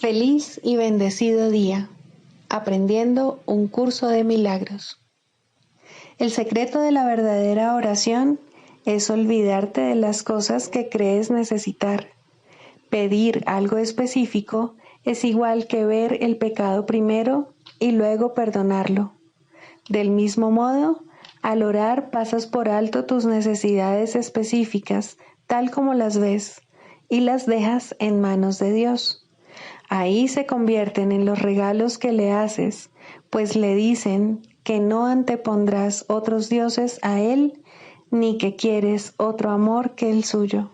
Feliz y bendecido día, aprendiendo un curso de milagros. El secreto de la verdadera oración es olvidarte de las cosas que crees necesitar. Pedir algo específico es igual que ver el pecado primero y luego perdonarlo. Del mismo modo, al orar pasas por alto tus necesidades específicas, tal como las ves, y las dejas en manos de Dios. Ahí se convierten en los regalos que le haces, pues le dicen que no antepondrás otros dioses a Él, ni que quieres otro amor que el suyo.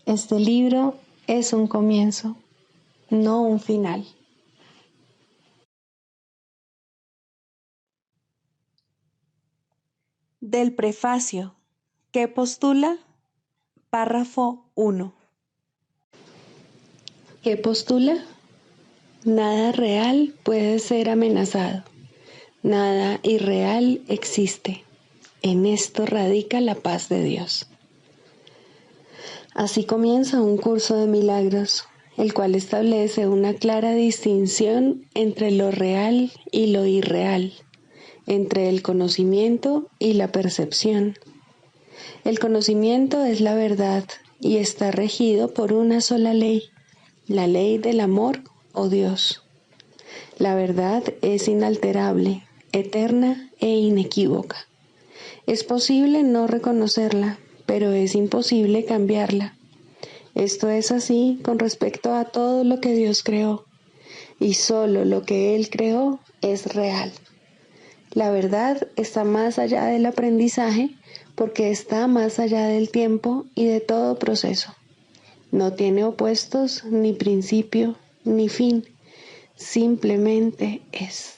Este libro es un comienzo, no un final. Del prefacio, ¿qué postula? Párrafo 1. ¿Qué postula? Nada real puede ser amenazado. Nada irreal existe. En esto radica la paz de Dios. Así comienza un curso de milagros, el cual establece una clara distinción entre lo real y lo irreal, entre el conocimiento y la percepción. El conocimiento es la verdad y está regido por una sola ley, la ley del amor o Dios. La verdad es inalterable, eterna e inequívoca. Es posible no reconocerla, pero es imposible cambiarla. Esto es así con respecto a todo lo que Dios creó, y solo lo que Él creó es real. La verdad está más allá del aprendizaje porque está más allá del tiempo y de todo proceso. No tiene opuestos, ni principio, ni fin. Simplemente es.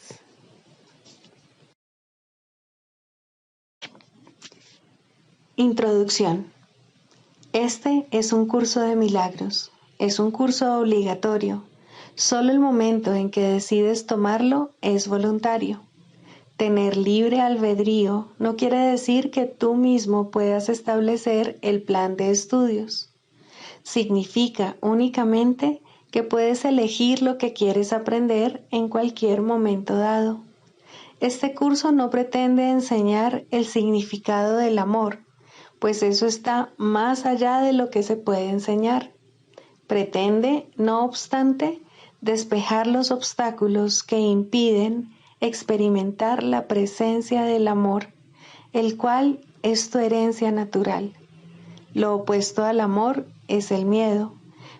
Introducción. Este es un curso de milagros. Es un curso obligatorio. Solo el momento en que decides tomarlo es voluntario. Tener libre albedrío no quiere decir que tú mismo puedas establecer el plan de estudios. Significa únicamente que puedes elegir lo que quieres aprender en cualquier momento dado. Este curso no pretende enseñar el significado del amor, pues eso está más allá de lo que se puede enseñar. Pretende, no obstante, despejar los obstáculos que impiden experimentar la presencia del amor, el cual es tu herencia natural. Lo opuesto al amor es el miedo,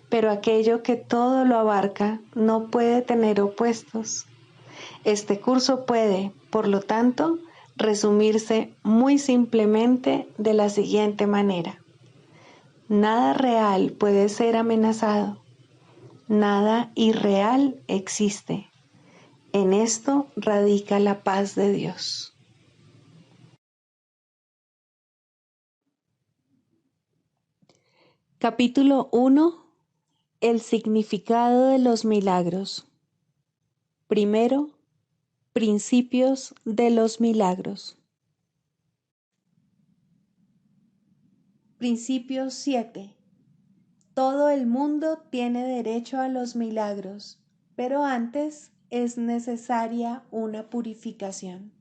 pero aquello que todo lo abarca no puede tener opuestos. Este curso puede, por lo tanto, resumirse muy simplemente de la siguiente manera. Nada real puede ser amenazado. Nada irreal existe. En esto radica la paz de Dios. Capítulo 1. El significado de los milagros. Primero, principios de los milagros. Principio 7. Todo el mundo tiene derecho a los milagros, pero antes es necesaria una purificación.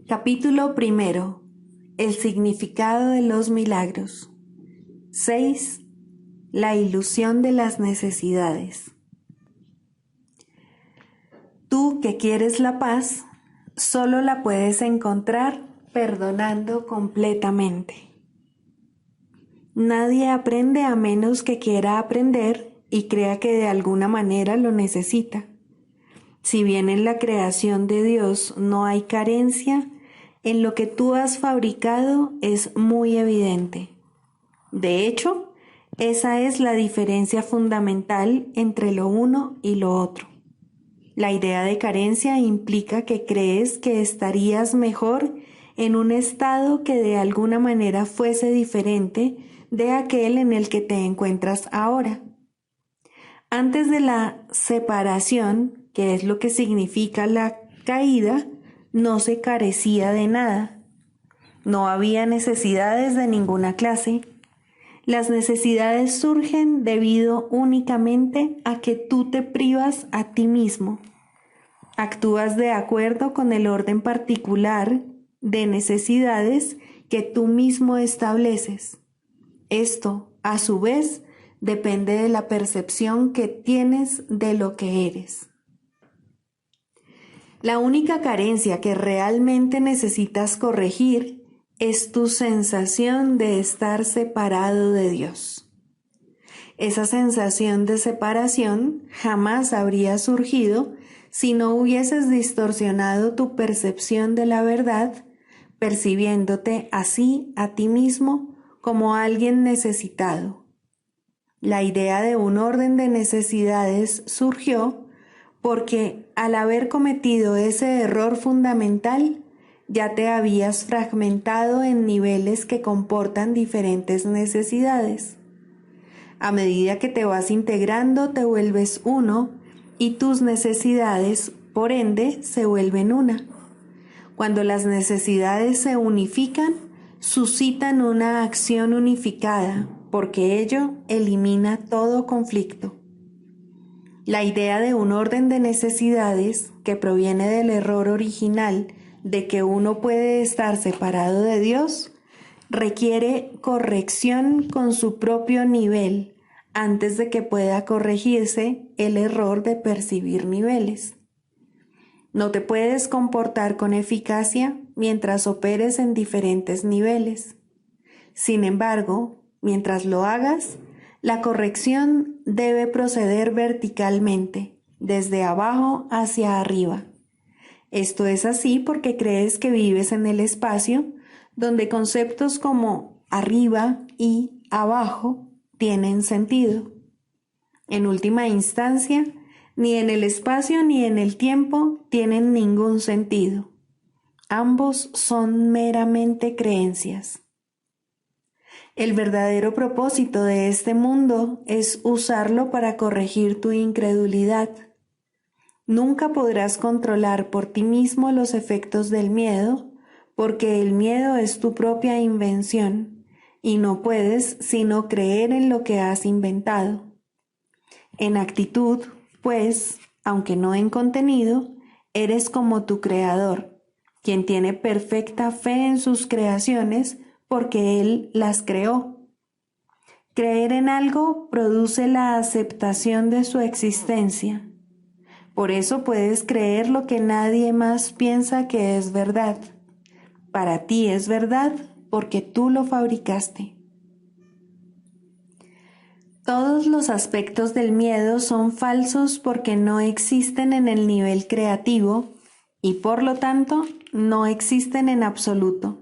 Capítulo 1. El significado de los milagros. 6. La ilusión de las necesidades. Tú que quieres la paz, solo la puedes encontrar perdonando completamente. Nadie aprende a menos que quiera aprender y crea que de alguna manera lo necesita. Si bien en la creación de Dios no hay carencia, en lo que tú has fabricado es muy evidente. De hecho, esa es la diferencia fundamental entre lo uno y lo otro. La idea de carencia implica que crees que estarías mejor en un estado que de alguna manera fuese diferente de aquel en el que te encuentras ahora. Antes de la separación, que es lo que significa la caída, no se carecía de nada. No había necesidades de ninguna clase. Las necesidades surgen debido únicamente a que tú te privas a ti mismo. Actúas de acuerdo con el orden particular de necesidades que tú mismo estableces. Esto, a su vez, depende de la percepción que tienes de lo que eres. La única carencia que realmente necesitas corregir es tu sensación de estar separado de Dios. Esa sensación de separación jamás habría surgido si no hubieses distorsionado tu percepción de la verdad, percibiéndote así a ti mismo como alguien necesitado. La idea de un orden de necesidades surgió porque al haber cometido ese error fundamental, ya te habías fragmentado en niveles que comportan diferentes necesidades. A medida que te vas integrando, te vuelves uno y tus necesidades, por ende, se vuelven una. Cuando las necesidades se unifican, suscitan una acción unificada, porque ello elimina todo conflicto. La idea de un orden de necesidades, que proviene del error original de que uno puede estar separado de Dios, requiere corrección con su propio nivel antes de que pueda corregirse el error de percibir niveles. No te puedes comportar con eficacia mientras operes en diferentes niveles. Sin embargo, mientras lo hagas, la corrección debe proceder verticalmente, desde abajo hacia arriba. Esto es así porque crees que vives en el espacio, donde conceptos como arriba y abajo tienen sentido. En última instancia, ni en el espacio ni en el tiempo tienen ningún sentido. Ambos son meramente creencias. El verdadero propósito de este mundo es usarlo para corregir tu incredulidad. Nunca podrás controlar por ti mismo los efectos del miedo, porque el miedo es tu propia invención, y no puedes sino creer en lo que has inventado. En actitud, pues, aunque no en contenido, eres como tu creador, quien tiene perfecta fe en sus creaciones porque él las creó. Creer en algo produce la aceptación de su existencia. Por eso puedes creer lo que nadie más piensa que es verdad. Para ti es verdad porque tú lo fabricaste. Todos los aspectos del miedo son falsos porque no existen en el nivel creativo y por lo tanto no existen en absoluto.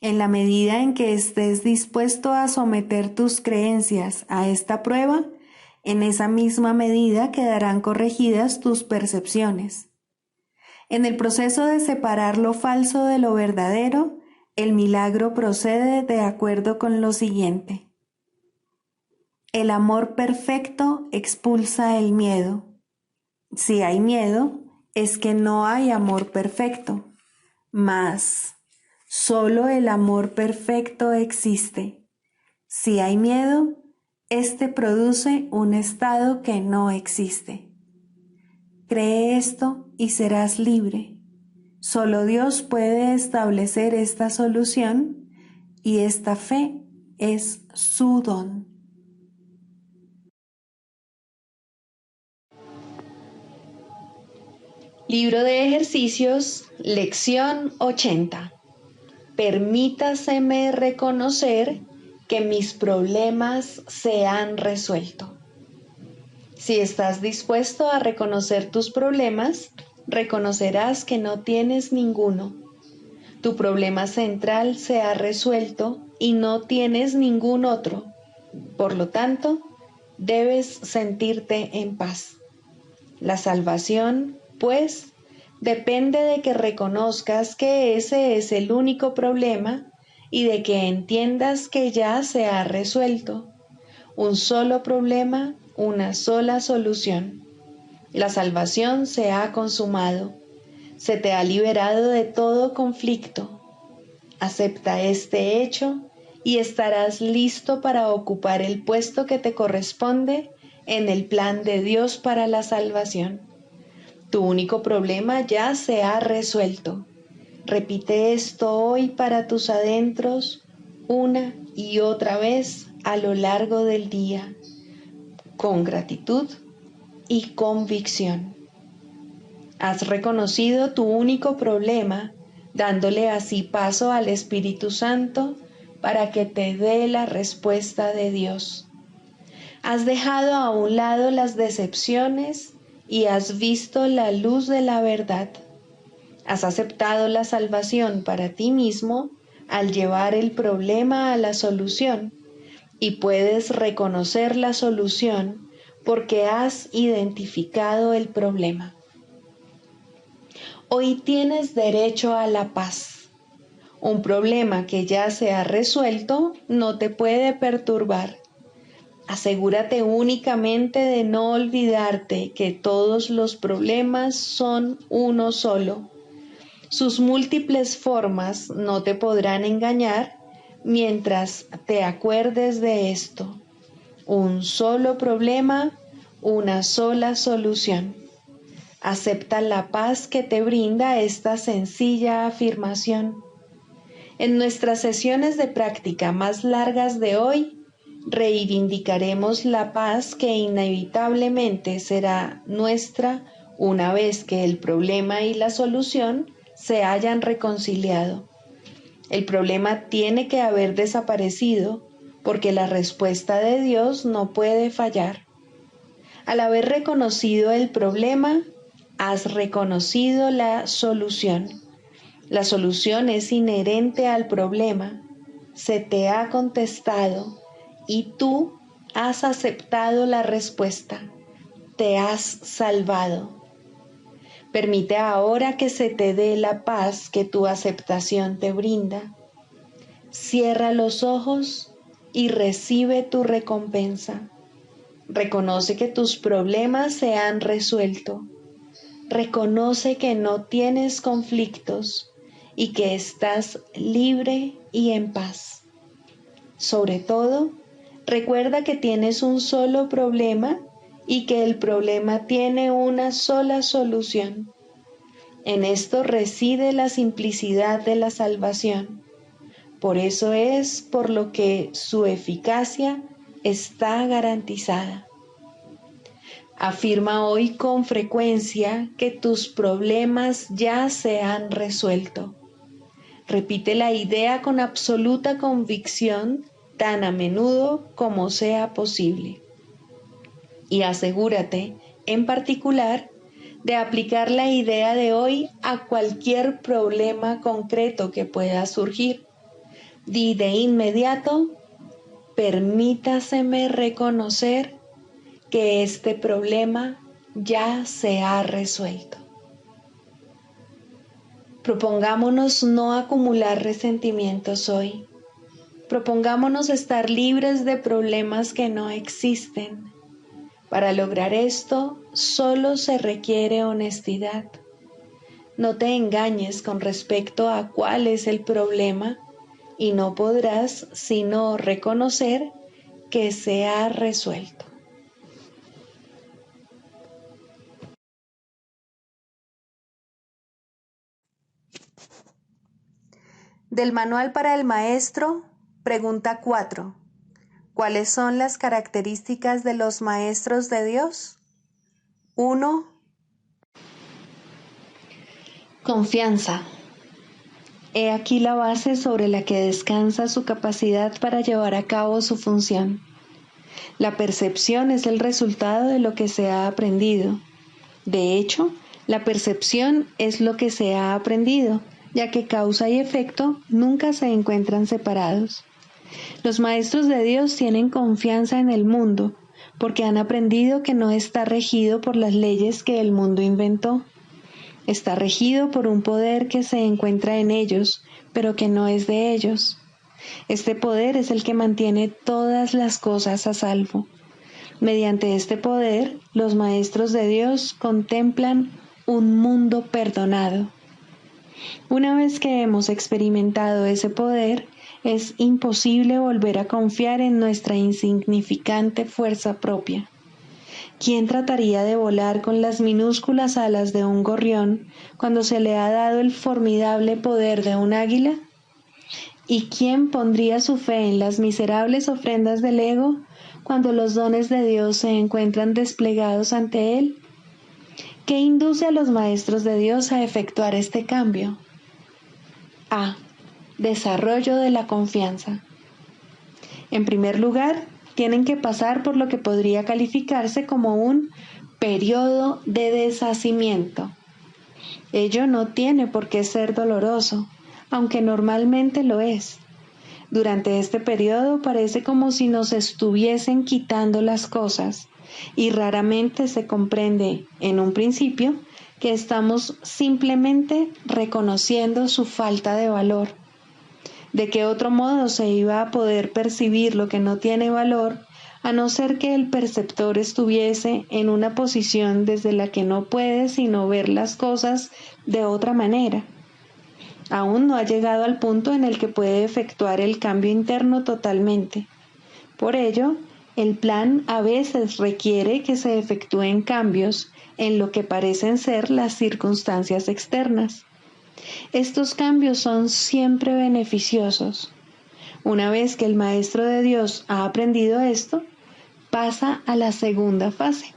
En la medida en que estés dispuesto a someter tus creencias a esta prueba, en esa misma medida quedarán corregidas tus percepciones. En el proceso de separar lo falso de lo verdadero, el milagro procede de acuerdo con lo siguiente. El amor perfecto expulsa el miedo. Si hay miedo, es que no hay amor perfecto. Mas solo el amor perfecto existe. Si hay miedo, este produce un estado que no existe. Cree esto y serás libre. Solo Dios puede establecer esta solución y esta fe es su don. Libro de ejercicios, lección 80. Permítaseme reconocer que mis problemas se han resuelto. Si estás dispuesto a reconocer tus problemas, reconocerás que no tienes ninguno. Tu problema central se ha resuelto y no tienes ningún otro. Por lo tanto, debes sentirte en paz. La salvación, pues, depende de que reconozcas que ese es el único problema y de que entiendas que ya se ha resuelto. Un solo problema, una sola solución. La salvación se ha consumado. Se te ha liberado de todo conflicto. Acepta este hecho y estarás listo para ocupar el puesto que te corresponde en el plan de Dios para la salvación. Tu único problema ya se ha resuelto. Repite esto hoy para tus adentros una y otra vez a lo largo del día, con gratitud y convicción. Has reconocido tu único problema, dándole así paso al Espíritu Santo para que te dé la respuesta de Dios. Has dejado a un lado las decepciones y has visto la luz de la verdad. Has aceptado la salvación para ti mismo al llevar el problema a la solución y puedes reconocer la solución porque has identificado el problema. Hoy tienes derecho a la paz. Un problema que ya se ha resuelto no te puede perturbar. Asegúrate únicamente de no olvidarte que todos los problemas son uno solo. Sus múltiples formas no te podrán engañar mientras te acuerdes de esto. Un solo problema, una sola solución. Acepta la paz que te brinda esta sencilla afirmación. En nuestras sesiones de práctica más largas de hoy, reivindicaremos la paz que inevitablemente será nuestra una vez que el problema y la solución se hayan reconciliado. El problema tiene que haber desaparecido porque la respuesta de Dios no puede fallar. Al haber reconocido el problema, has reconocido la solución. La solución es inherente al problema. Se te ha contestado y tú has aceptado la respuesta. Te has salvado. Permite ahora que se te dé la paz que tu aceptación te brinda. Cierra los ojos y recibe tu recompensa. Reconoce que tus problemas se han resuelto. Reconoce que no tienes conflictos y que estás libre y en paz. Sobre todo, recuerda que tienes un solo problema y que el problema tiene una sola solución. En esto reside la simplicidad de la salvación. Por eso es por lo que su eficacia está garantizada. Afirma hoy con frecuencia que tus problemas ya se han resuelto. Repite la idea con absoluta convicción tan a menudo como sea posible. Y asegúrate, en particular, de aplicar la idea de hoy a cualquier problema concreto que pueda surgir. Di de inmediato: permítaseme reconocer que este problema ya se ha resuelto. Propongámonos no acumular resentimientos hoy. Propongámonos estar libres de problemas que no existen. Para lograr esto, solo se requiere honestidad. No te engañes con respecto a cuál es el problema y no podrás sino reconocer que se ha resuelto. Del Manual para el Maestro, pregunta 4. ¿Cuáles son las características de los maestros de Dios? 1. Confianza. He aquí la base sobre la que descansa su capacidad para llevar a cabo su función. La percepción es el resultado de lo que se ha aprendido. De hecho, la percepción es lo que se ha aprendido, ya que causa y efecto nunca se encuentran separados. Los maestros de Dios tienen confianza en el mundo, porque han aprendido que no está regido por las leyes que el mundo inventó. Está regido por un poder que se encuentra en ellos, pero que no es de ellos. Este poder es el que mantiene todas las cosas a salvo. Mediante este poder, los maestros de Dios contemplan un mundo perdonado. Una vez que hemos experimentado ese poder, es imposible volver a confiar en nuestra insignificante fuerza propia. ¿Quién trataría de volar con las minúsculas alas de un gorrión cuando se le ha dado el formidable poder de un águila? ¿Y quién pondría su fe en las miserables ofrendas del ego cuando los dones de Dios se encuentran desplegados ante él? ¿Qué induce a los maestros de Dios a efectuar este cambio? A. Desarrollo de la confianza. En primer lugar, tienen que pasar por lo que podría calificarse como un periodo de deshacimiento. Ello no tiene por qué ser doloroso, aunque normalmente lo es. Durante este periodo parece como si nos estuviesen quitando las cosas, y raramente se comprende, en un principio, que estamos simplemente reconociendo su falta de valor. ¿De qué otro modo se iba a poder percibir lo que no tiene valor, a no ser que el perceptor estuviese en una posición desde la que no puede sino ver las cosas de otra manera? Aún no ha llegado al punto en el que puede efectuar el cambio interno totalmente. Por ello, el plan a veces requiere que se efectúen cambios en lo que parecen ser las circunstancias externas. Estos cambios son siempre beneficiosos. Una vez que el maestro de Dios ha aprendido esto, pasa a la segunda fase.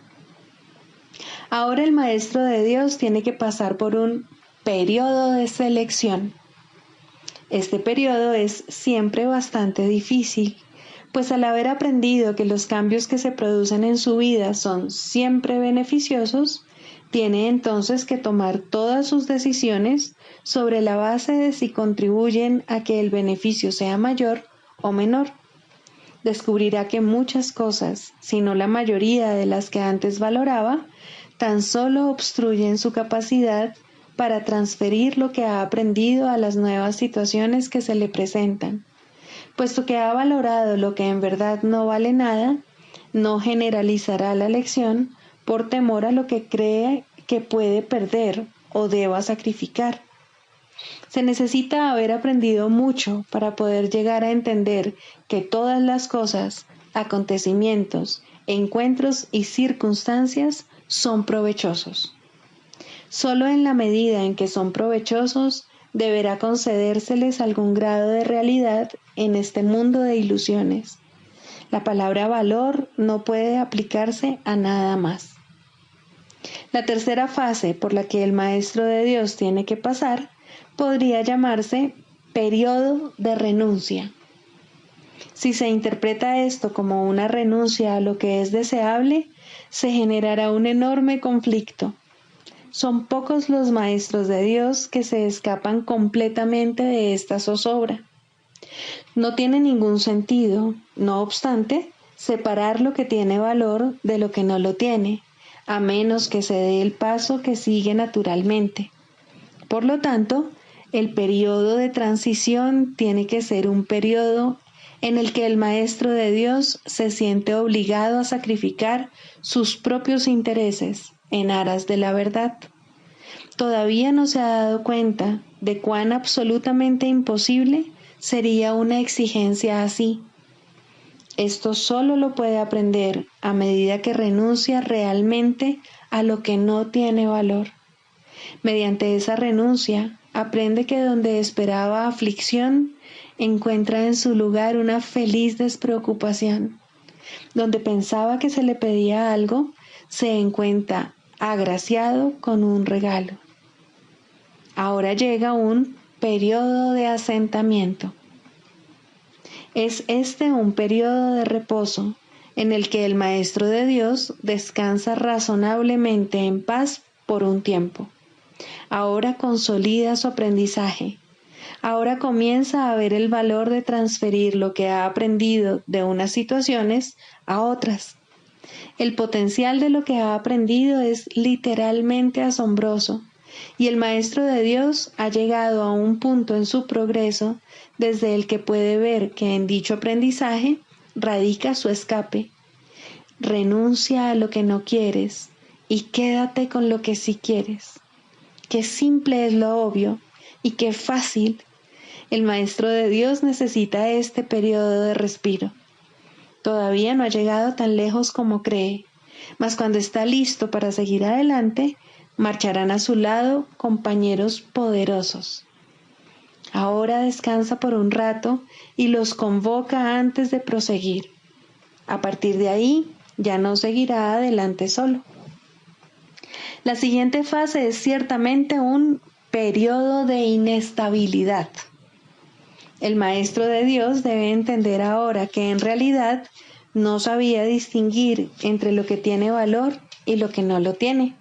Ahora el maestro de Dios tiene que pasar por un periodo de selección. Este periodo es siempre bastante difícil, pues al haber aprendido que los cambios que se producen en su vida son siempre beneficiosos, tiene entonces que tomar todas sus decisiones sobre la base de si contribuyen a que el beneficio sea mayor o menor. Descubrirá que muchas cosas, si no la mayoría de las que antes valoraba, tan solo obstruyen su capacidad para transferir lo que ha aprendido a las nuevas situaciones que se le presentan. Puesto que ha valorado lo que en verdad no vale nada, no generalizará la lección por temor a lo que cree que puede perder o deba sacrificar. Se necesita haber aprendido mucho para poder llegar a entender que todas las cosas, acontecimientos, encuentros y circunstancias son provechosos. Solo en la medida en que son provechosos, deberá concedérseles algún grado de realidad en este mundo de ilusiones. La palabra valor no puede aplicarse a nada más. La tercera fase por la que el maestro de Dios tiene que pasar podría llamarse periodo de renuncia. Si se interpreta esto como una renuncia a lo que es deseable, se generará un enorme conflicto. Son pocos los maestros de Dios que se escapan completamente de esta zozobra. No tiene ningún sentido, no obstante, separar lo que tiene valor de lo que no lo tiene, a menos que se dé el paso que sigue naturalmente. Por lo tanto, el periodo de transición tiene que ser un periodo en el que el maestro de Dios se siente obligado a sacrificar sus propios intereses en aras de la verdad. Todavía no se ha dado cuenta de cuán absolutamente imposible sería una exigencia así. Esto solo lo puede aprender a medida que renuncia realmente a lo que no tiene valor. Mediante esa renuncia, aprende que donde esperaba aflicción, encuentra en su lugar una feliz despreocupación. Donde pensaba que se le pedía algo, se encuentra agraciado con un regalo. Ahora llega un periodo de asentamiento. Es este un periodo de reposo en el que el Maestro de Dios descansa razonablemente en paz por un tiempo. Ahora consolida su aprendizaje. Ahora comienza a ver el valor de transferir lo que ha aprendido de unas situaciones a otras. El potencial de lo que ha aprendido es literalmente asombroso, y el Maestro de Dios ha llegado a un punto en su progreso desde el que puede ver que en dicho aprendizaje radica su escape. Renuncia a lo que no quieres y quédate con lo que sí quieres. Qué simple es lo obvio, Y qué fácil. El Maestro de Dios necesita este periodo de respiro. Todavía no ha llegado tan lejos como cree, mas cuando está listo para seguir adelante, marcharán a su lado compañeros poderosos. Ahora descansa por un rato y los convoca antes de proseguir. A partir de ahí, ya no seguirá adelante solo. La siguiente fase es ciertamente un periodo de inestabilidad. El Maestro de Dios debe entender ahora que en realidad no sabía distinguir entre lo que tiene valor y lo que no lo tiene.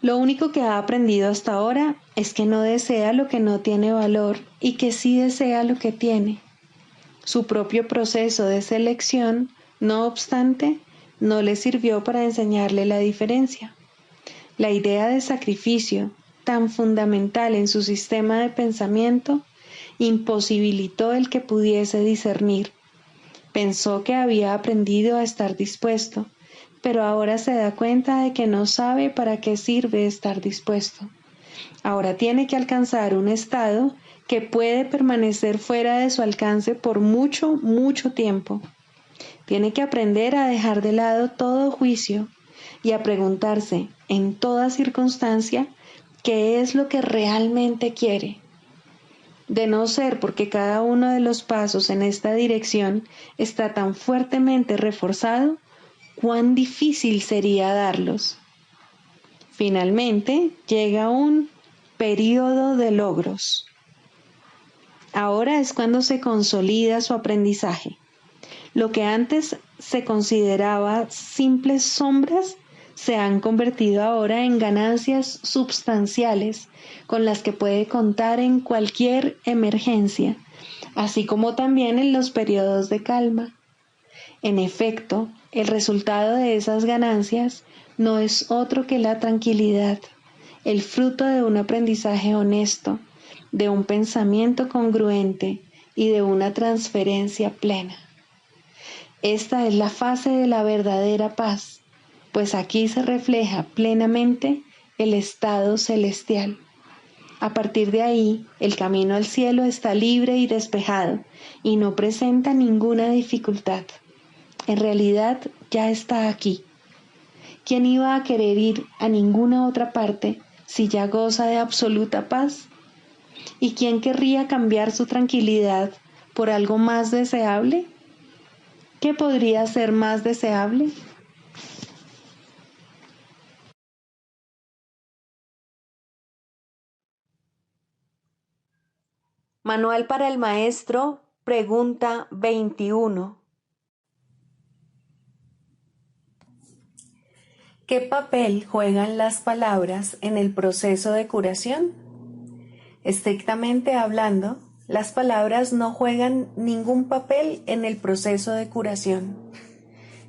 Lo único que ha aprendido hasta ahora es que no desea lo que no tiene valor y que sí desea lo que tiene. Su propio proceso de selección, no obstante, no le sirvió para enseñarle la diferencia. La idea de sacrificio, tan fundamental en su sistema de pensamiento, imposibilitó el que pudiese discernir. Pensó que había aprendido a estar dispuesto, pero ahora se da cuenta de que no sabe para qué sirve estar dispuesto. Ahora tiene que alcanzar un estado que puede permanecer fuera de su alcance por mucho, mucho tiempo. Tiene que aprender a dejar de lado todo juicio y a preguntarse en toda circunstancia qué es lo que realmente quiere. De no ser porque cada uno de los pasos en esta dirección está tan fuertemente reforzado, cuán difícil sería darlos. Finalmente, llega un periodo de logros. Ahora es cuando se consolida su aprendizaje. Lo que antes se consideraba simples sombras se han convertido ahora en ganancias substanciales con las que puede contar en cualquier emergencia, así como también en los periodos de calma. En efecto, el resultado de esas ganancias no es otro que la tranquilidad, el fruto de un aprendizaje honesto, de un pensamiento congruente y de una transferencia plena. Esta es la fase de la verdadera paz, pues aquí se refleja plenamente el estado celestial. A partir de ahí, el camino al cielo está libre y despejado y no presenta ninguna dificultad. En realidad ya está aquí. ¿Quién iba a querer ir a ninguna otra parte si ya goza de absoluta paz? ¿Y quién querría cambiar su tranquilidad por algo más deseable? ¿Qué podría ser más deseable? Manual para el maestro, pregunta 21. ¿Qué papel juegan las palabras en el proceso de curación? Estrictamente hablando, las palabras no juegan ningún papel en el proceso de curación.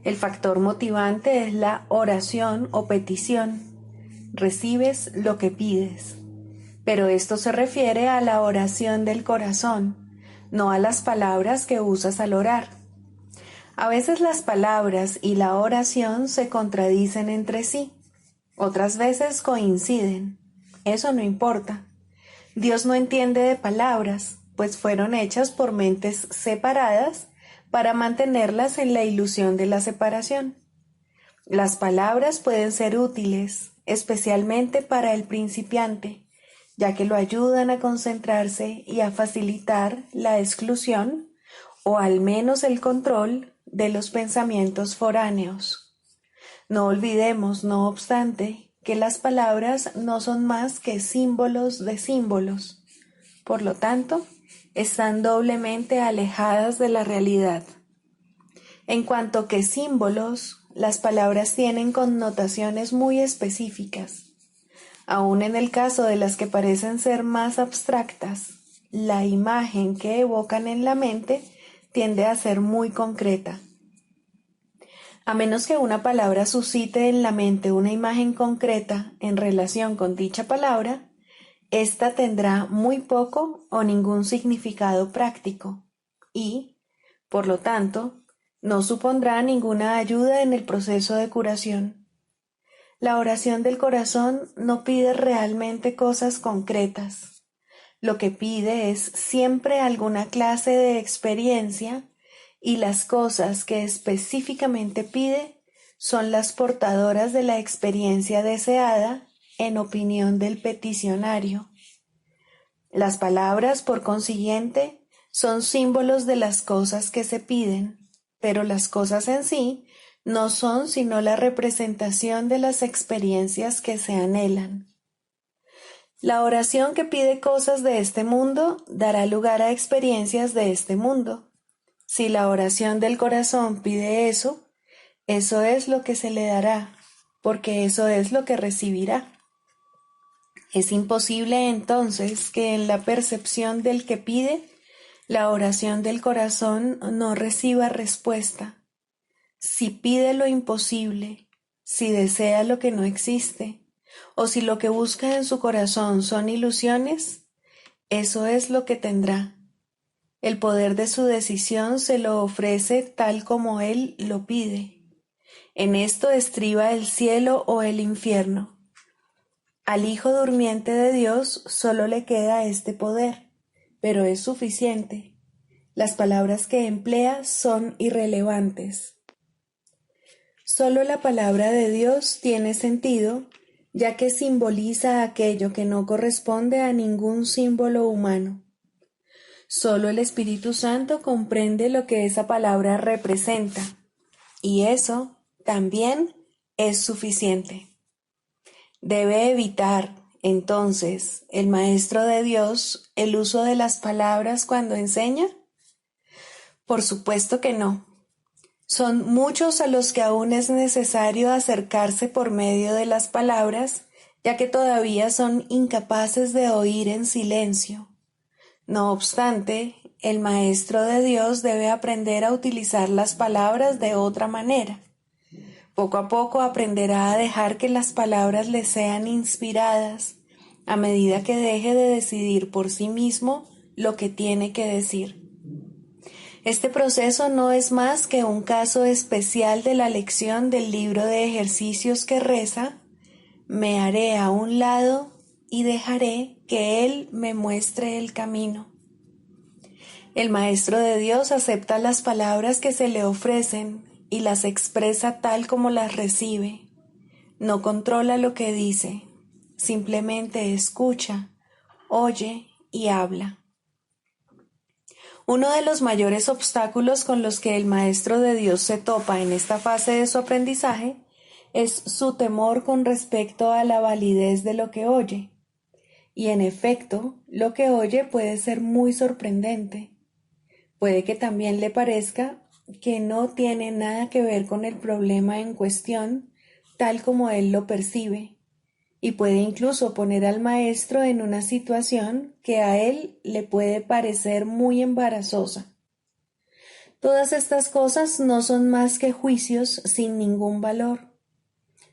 El factor motivante es la oración o petición. Recibes lo que pides. Pero esto se refiere a la oración del corazón, no a las palabras que usas al orar. A veces las palabras y la oración se contradicen entre sí, otras veces coinciden. Eso no importa. Dios no entiende de palabras, pues fueron hechas por mentes separadas para mantenerlas en la ilusión de la separación. Las palabras pueden ser útiles, especialmente para el principiante, ya que lo ayudan a concentrarse y a facilitar la exclusión o al menos el control de los pensamientos foráneos. No olvidemos, no obstante, que las palabras no son más que símbolos de símbolos. Por lo tanto, están doblemente alejadas de la realidad. En cuanto que símbolos, las palabras tienen connotaciones muy específicas. Aun en el caso de las que parecen ser más abstractas, la imagen que evocan en la mente tiende a ser muy concreta. A menos que una palabra suscite en la mente una imagen concreta en relación con dicha palabra, ésta tendrá muy poco o ningún significado práctico y, por lo tanto, no supondrá ninguna ayuda en el proceso de curación. La oración del corazón no pide realmente cosas concretas. Lo que pide es siempre alguna clase de experiencia y las cosas que específicamente pide son las portadoras de la experiencia deseada en opinión del peticionario. Las palabras, por consiguiente, son símbolos de las cosas que se piden, pero las cosas en sí no son sino la representación de las experiencias que se anhelan. La oración que pide cosas de este mundo dará lugar a experiencias de este mundo. Si la oración del corazón pide eso, eso es lo que se le dará, porque eso es lo que recibirá. Es imposible entonces que en la percepción del que pide, la oración del corazón no reciba respuesta. Si pide lo imposible, si desea lo que no existe, o si lo que busca en su corazón son ilusiones, eso es lo que tendrá. El poder de su decisión se lo ofrece tal como él lo pide. En esto estriba el cielo o el infierno. Al Hijo durmiente de Dios solo le queda este poder, pero es suficiente. Las palabras que emplea son irrelevantes. Solo la palabra de Dios tiene sentido, ya que simboliza aquello que no corresponde a ningún símbolo humano. Solo el Espíritu Santo comprende lo que esa palabra representa, y eso también es suficiente. Debe evitar, entonces, el Maestro de Dios el uso de las palabras cuando enseña. Por supuesto que no. Son muchos a los que aún es necesario acercarse por medio de las palabras, ya que todavía son incapaces de oír en silencio. No obstante, el Maestro de Dios debe aprender a utilizar las palabras de otra manera. Poco a poco aprenderá a dejar que las palabras le sean inspiradas, a medida que deje de decidir por sí mismo lo que tiene que decir. Este proceso no es más que un caso especial de la lección del libro de ejercicios que reza: me haré a un lado y dejaré que Él me muestre el camino. El Maestro de Dios acepta las palabras que se le ofrecen y las expresa tal como las recibe. No controla lo que dice, simplemente escucha, oye y habla. Uno de los mayores obstáculos con los que el Maestro de Dios se topa en esta fase de su aprendizaje es su temor con respecto a la validez de lo que oye. Y en efecto, lo que oye puede ser muy sorprendente. Puede que también le parezca que no tiene nada que ver con el problema en cuestión, tal como él lo percibe, y puede incluso poner al maestro en una situación que a él le puede parecer muy embarazosa. Todas estas cosas no son más que juicios sin ningún valor.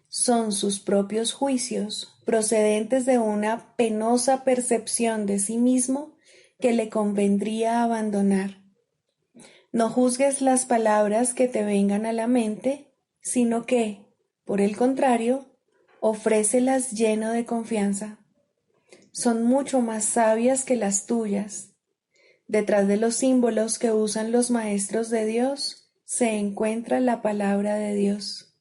Son sus propios juicios, procedentes de una penosa percepción de sí mismo que le convendría abandonar. No juzgues las palabras que te vengan a la mente, sino que, por el contrario, ofrécelas lleno de confianza. Son mucho más sabias que las tuyas. Detrás de los símbolos que usan los maestros de Dios se encuentra la palabra de Dios,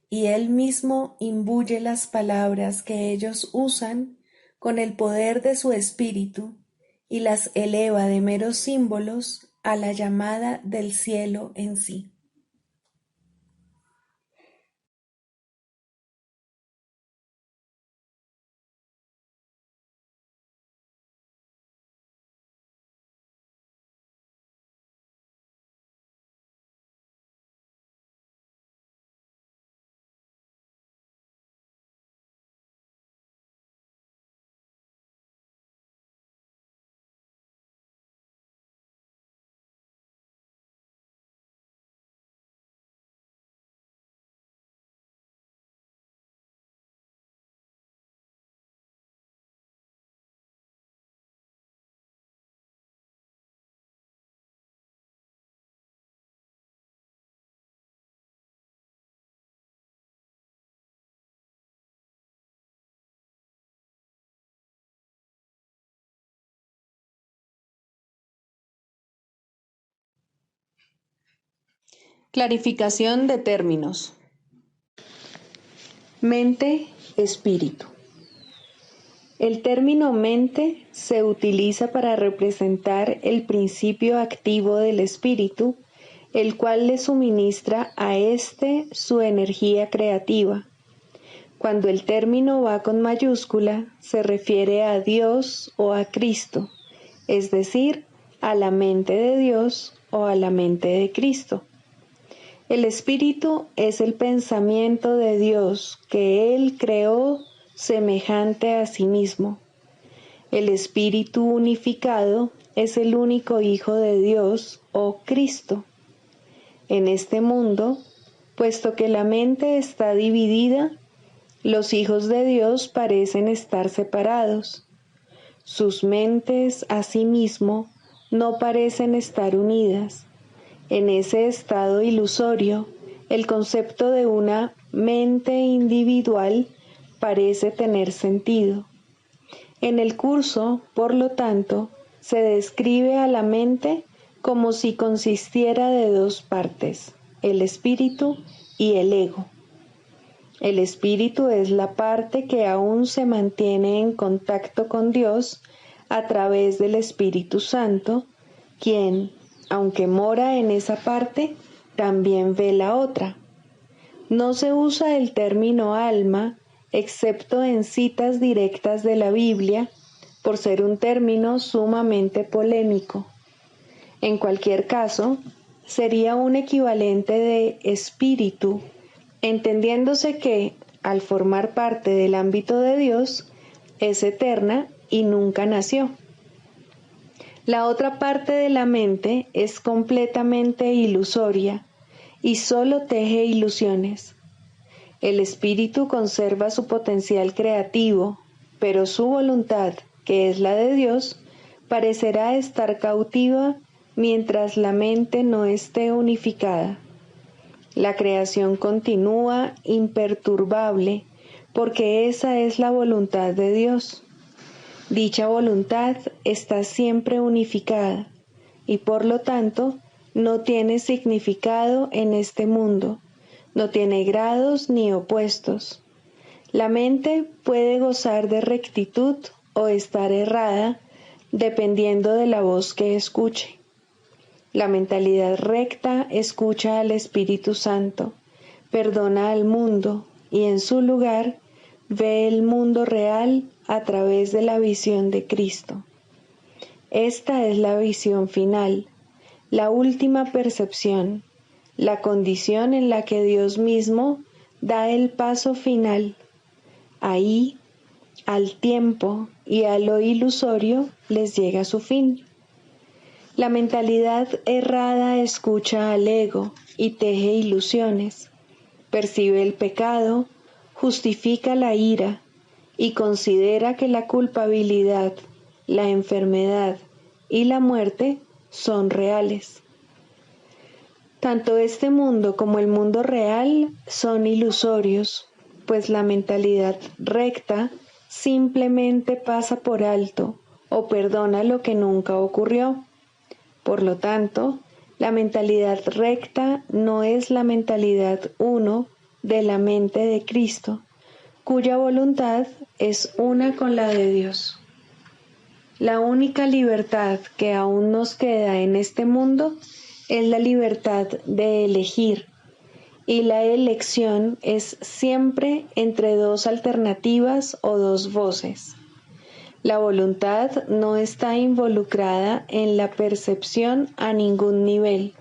y Él mismo imbuye las palabras que ellos usan con el poder de su espíritu y las eleva de meros símbolos a la llamada del cielo en sí. Clarificación de términos. Mente, espíritu. El término mente se utiliza para representar el principio activo del espíritu, el cual le suministra a éste su energía creativa. Cuando el término va con mayúscula, se refiere a Dios o a Cristo, es decir, a la mente de Dios o a la mente de Cristo. El espíritu es el pensamiento de Dios que Él creó semejante a sí mismo. El espíritu unificado es el único Hijo de Dios o Cristo. En este mundo, puesto que la mente está dividida, los hijos de Dios parecen estar separados. Sus mentes, asimismo, no parecen estar unidas. En ese estado ilusorio, el concepto de una mente individual parece tener sentido. En el curso, por lo tanto, se describe a la mente como si consistiera de dos partes, el espíritu y el ego. El espíritu es la parte que aún se mantiene en contacto con Dios a través del Espíritu Santo, quien, aunque mora en esa parte, también ve la otra. No se usa el término alma, excepto en citas directas de la Biblia, por ser un término sumamente polémico. En cualquier caso, sería un equivalente de espíritu, entendiéndose que, al formar parte del ámbito de Dios, es eterna y nunca nació. La otra parte de la mente es completamente ilusoria y solo teje ilusiones. El espíritu conserva su potencial creativo, pero su voluntad, que es la de Dios, parecerá estar cautiva mientras la mente no esté unificada. La creación continúa imperturbable porque esa es la voluntad de Dios. Dicha voluntad está siempre unificada y por lo tanto no tiene significado en este mundo, no tiene grados ni opuestos. La mente puede gozar de rectitud o estar errada dependiendo de la voz que escuche. La mentalidad recta escucha al Espíritu Santo, perdona al mundo y en su lugar ve el mundo real a través de la visión de Cristo. Esta es la visión final, la última percepción, la condición en la que Dios mismo da el paso final. Ahí, al tiempo y a lo ilusorio les llega su fin. La mentalidad errada escucha al ego y teje ilusiones, percibe el pecado, justifica la ira y considera que la culpabilidad, la enfermedad y la muerte son reales. Tanto este mundo como el mundo real son ilusorios, pues la mentalidad recta simplemente pasa por alto o perdona lo que nunca ocurrió. Por lo tanto, la mentalidad recta no es la mentalidad uno de la mente de Cristo, cuya voluntad es una con la de Dios. La única libertad que aún nos queda en este mundo es la libertad de elegir, y la elección es siempre entre dos alternativas o dos voces. La voluntad no está involucrada en la percepción a ningún nivel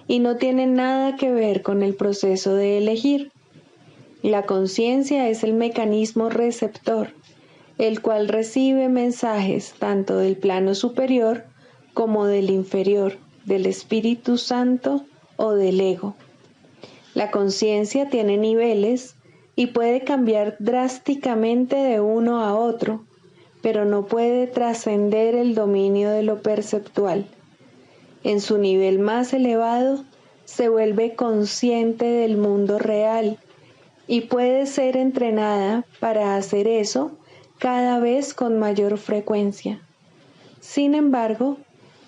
y no tiene nada que ver con el proceso de elegir. La conciencia es el mecanismo receptor, el cual recibe mensajes tanto del plano superior como del inferior, del Espíritu Santo o del ego. La conciencia tiene niveles y puede cambiar drásticamente de uno a otro, pero no puede trascender el dominio de lo perceptual. En su nivel más elevado, se vuelve consciente del mundo real y puede ser entrenada para hacer eso cada vez con mayor frecuencia. Sin embargo,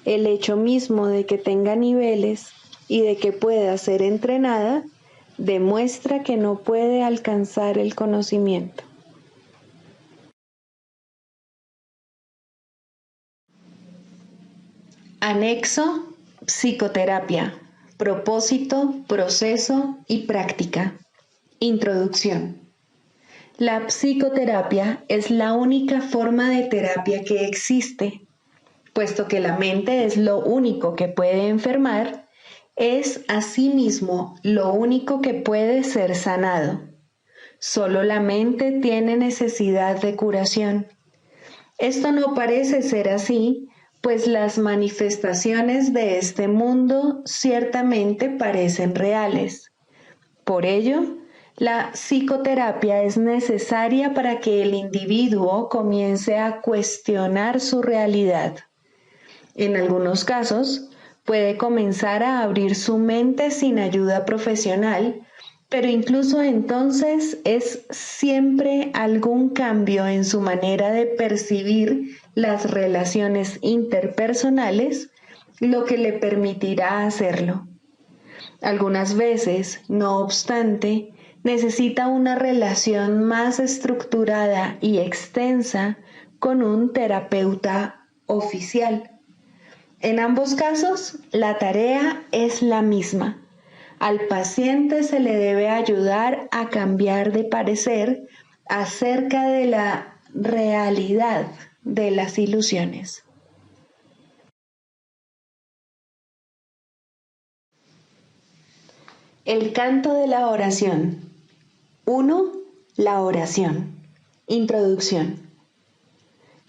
el hecho mismo de que tenga niveles y de que pueda ser entrenada, demuestra que no puede alcanzar el conocimiento. Anexo: psicoterapia, propósito, proceso y práctica. Introducción. La psicoterapia es la única forma de terapia que existe. Puesto que la mente es lo único que puede enfermar, es asimismo lo único que puede ser sanado. Solo la mente tiene necesidad de curación. Esto no parece ser así, pues las manifestaciones de este mundo ciertamente parecen reales. Por ello, la psicoterapia es necesaria para que el individuo comience a cuestionar su realidad. En algunos casos, puede comenzar a abrir su mente sin ayuda profesional, pero incluso entonces es siempre algún cambio en su manera de percibir las relaciones interpersonales lo que le permitirá hacerlo. Algunas veces, no obstante, necesita una relación más estructurada y extensa con un terapeuta oficial. En ambos casos, la tarea es la misma. Al paciente se le debe ayudar a cambiar de parecer acerca de la realidad de las ilusiones. El canto de la oración. 1. La oración. Introducción.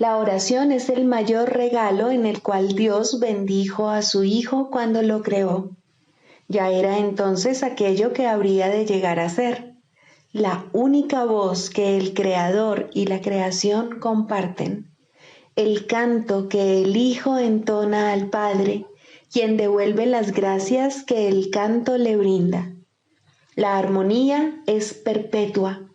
La oración es el mayor regalo en el cual Dios bendijo a su Hijo cuando lo creó. Ya era entonces aquello que habría de llegar a ser, la única voz que el Creador y la creación comparten, el canto que el Hijo entona al Padre, quien devuelve las gracias que el canto le brinda. La armonía es perpetua,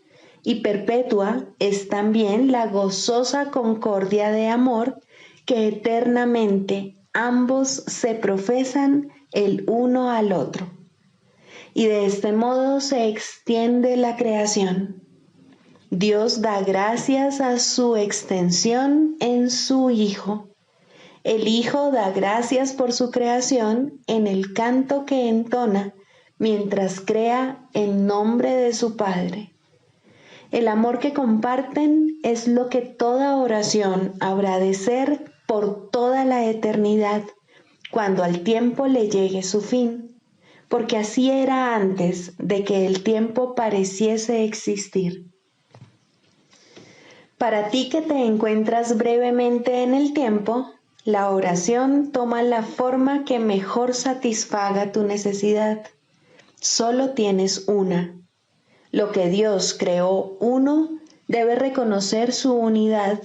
y perpetua es también la gozosa concordia de amor que eternamente ambos se profesan el uno al otro. Y de este modo se extiende la creación. Dios da gracias a su extensión en su Hijo. El Hijo da gracias por su creación en el canto que entona mientras crea en nombre de su Padre. El amor que comparten es lo que toda oración habrá de ser por toda la eternidad, cuando al tiempo le llegue su fin, porque así era antes de que el tiempo pareciese existir. Para ti que te encuentras brevemente en el tiempo, la oración toma la forma que mejor satisfaga tu necesidad. Solo tienes una. Lo que Dios creó uno debe reconocer su unidad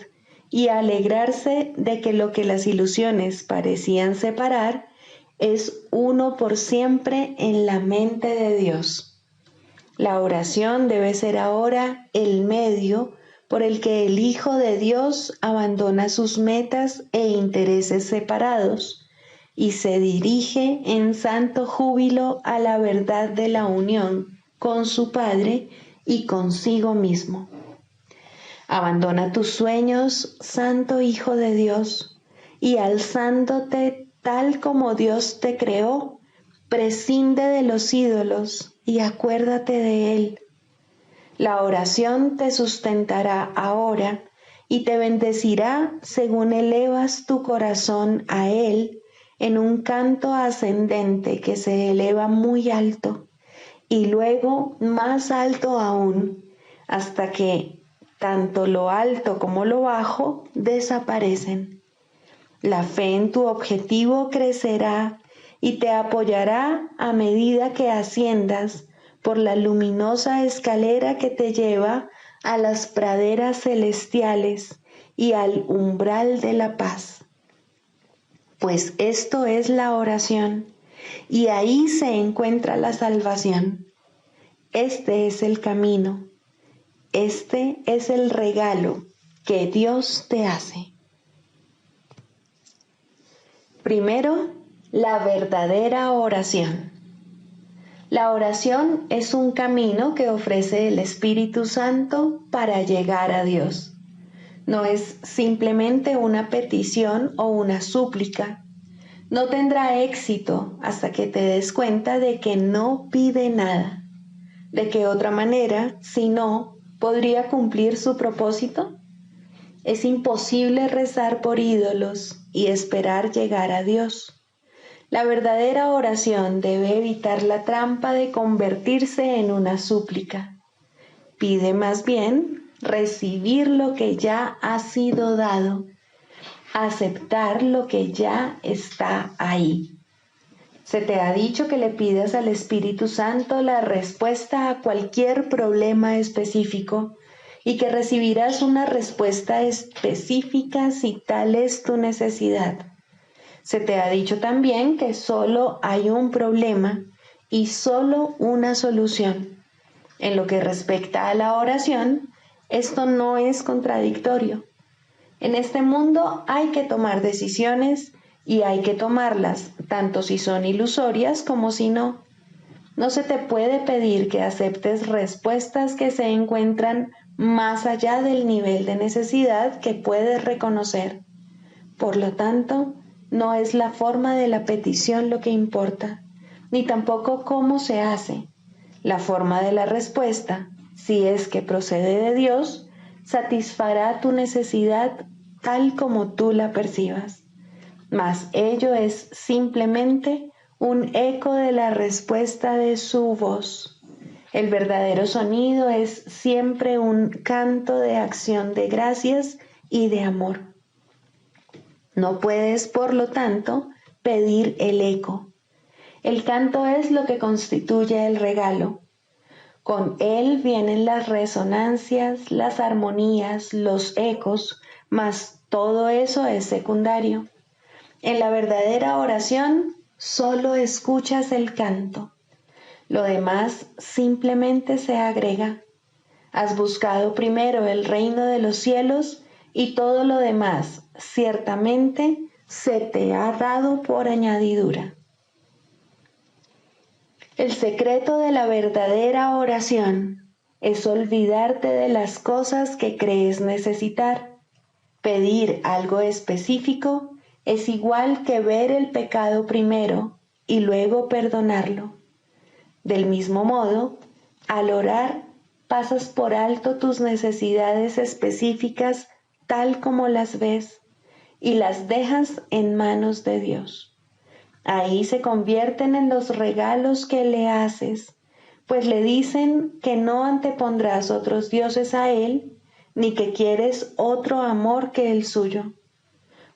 y alegrarse de que lo que las ilusiones parecían separar es uno por siempre en la mente de Dios. La oración debe ser ahora el medio por el que el Hijo de Dios abandona sus metas e intereses separados y se dirige en santo júbilo a la verdad de la unión con su Padre y consigo mismo. Abandona tus sueños, Santo Hijo de Dios, y alzándote tal como Dios te creó, prescinde de los ídolos y acuérdate de Él. La oración te sustentará ahora y te bendecirá según elevas tu corazón a Él en un canto ascendente que se eleva muy alto y luego más alto aún, hasta que tanto lo alto como lo bajo desaparecen. La fe en tu objetivo crecerá y te apoyará a medida que asciendas por la luminosa escalera que te lleva a las praderas celestiales y al umbral de la paz. Pues esto es la oración, y ahí se encuentra la salvación. Este es el camino, este es el regalo que Dios te hace. Primero, La verdadera oración. La oración es un camino que ofrece el Espíritu Santo para llegar a Dios. No es simplemente una petición o una súplica. No tendrá éxito hasta que te des cuenta de que no pide nada. ¿De qué otra manera, si no, podría cumplir su propósito? Es imposible rezar por ídolos y esperar llegar a Dios. La verdadera oración debe evitar la trampa de convertirse en una súplica. Pide más bien recibir lo que ya ha sido dado, aceptar lo que ya está ahí. Se te ha dicho que le pidas al Espíritu Santo la respuesta a cualquier problema específico y que recibirás una respuesta específica si tal es tu necesidad. Se te ha dicho también que solo hay un problema y solo una solución. En lo que respecta a la oración, esto no es contradictorio. En este mundo hay que tomar decisiones y hay que tomarlas, tanto si son ilusorias como si no. No se te puede pedir que aceptes respuestas que se encuentran más allá del nivel de necesidad que puedes reconocer. Por lo tanto, no es la forma de la petición lo que importa, ni tampoco cómo se hace. La forma de la respuesta, si es que procede de Dios, satisfará tu necesidad tal como tú la percibas. Mas ello es simplemente un eco de la respuesta de su voz. El verdadero sonido es siempre un canto de acción de gracias y de amor. No puedes, por lo tanto, pedir el eco. El canto es lo que constituye el regalo. Con él vienen las resonancias, las armonías, los ecos, mas todo eso es secundario. En la verdadera oración solo escuchas el canto. Lo demás simplemente se agrega. Has buscado primero el reino de los cielos y todo lo demás ciertamente se te ha dado por añadidura. El secreto de la verdadera oración es olvidarte de las cosas que crees necesitar. Pedir algo específico es igual que ver el pecado primero y luego perdonarlo. Del mismo modo, al orar, pasas por alto tus necesidades específicas tal como las ves y las dejas en manos de Dios. Ahí se convierten en los regalos que le haces, pues le dicen que no antepondrás otros dioses a Él, ni que quieres otro amor que el suyo.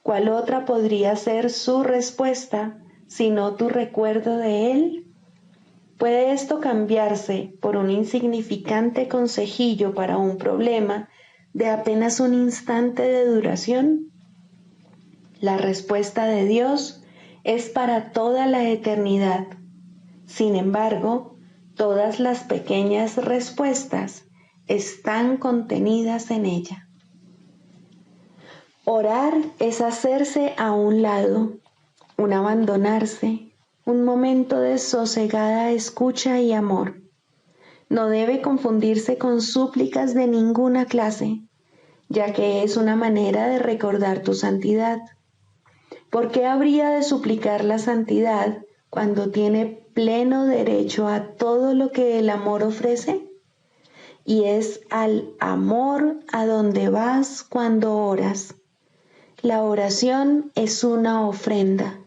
¿Cuál otra podría ser su respuesta, sino tu recuerdo de Él? ¿Puede esto cambiarse por un insignificante consejillo para un problema de apenas un instante de duración? La respuesta de Dios es para toda la eternidad. Sin embargo, todas las pequeñas respuestas están contenidas en ella. Orar es hacerse a un lado, un abandonarse, un momento de sosegada escucha y amor. No debe confundirse con súplicas de ninguna clase, ya que es una manera de recordar tu santidad. ¿Por qué habría de suplicar la santidad cuando tiene pleno derecho a todo lo que el amor ofrece? Y es al amor a donde vas cuando oras. La oración es una ofrenda,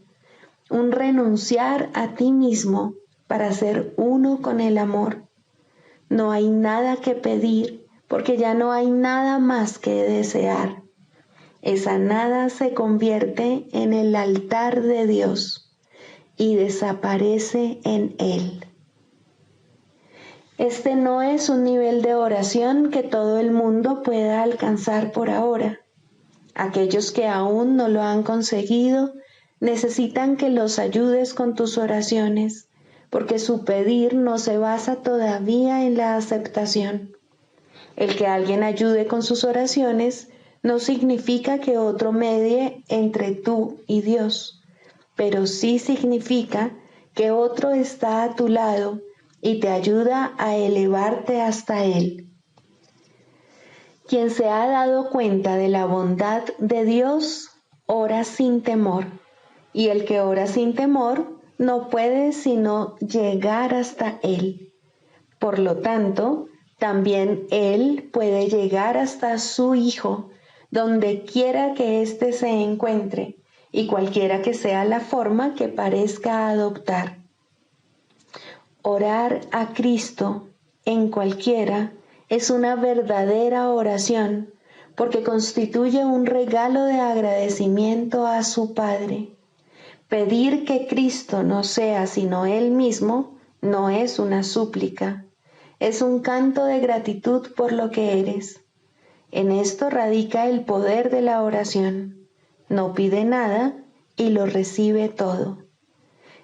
un renunciar a ti mismo para ser uno con el amor. No hay nada que pedir porque ya no hay nada más que desear. Esa nada se convierte en el altar de Dios y desaparece en él. Este no es un nivel de oración que todo el mundo pueda alcanzar por ahora. Aquellos que aún no lo han conseguido necesitan que los ayudes con tus oraciones, porque su pedir no se basa todavía en la aceptación. El que alguien ayude con sus oraciones no significa que otro medie entre tú y Dios. pero sí significa que otro está a tu lado y te ayuda a elevarte hasta Él. Quien se ha dado cuenta de la bondad de Dios, ora sin temor, y el que ora sin temor no puede sino llegar hasta Él. Por lo tanto, también Él puede llegar hasta su Hijo, donde quiera que éste se encuentre, y cualquiera que sea la forma que parezca adoptar. Orar a Cristo en cualquiera es una verdadera oración, porque constituye un regalo de agradecimiento a su Padre. Pedir que Cristo no sea sino Él mismo no es una súplica, es un canto de gratitud por lo que eres. En esto radica el poder de la oración. No pide nada y lo recibe todo.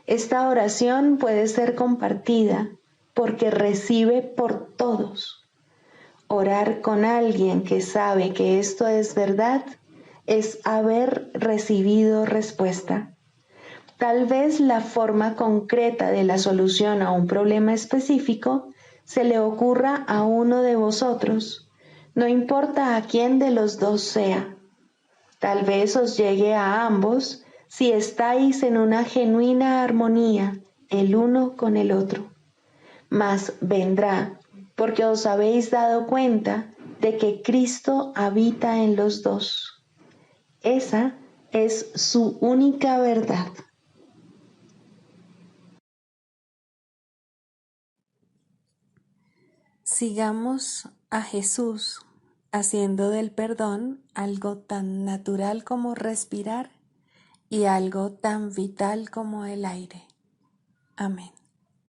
Esta oración puede ser compartida porque recibe por todos. Orar con alguien que sabe que esto es verdad es haber recibido respuesta. Tal vez la forma concreta de la solución a un problema específico se le ocurra a uno de vosotros, no importa a quién de los dos sea. Tal vez os llegue a ambos si estáis en una genuina armonía el uno con el otro. Mas vendrá porque os habéis dado cuenta de que Cristo habita en los dos. Esa es su única verdad. Sigamos a Jesús haciendo del perdón algo tan natural como respirar y algo tan vital como el aire. Amén.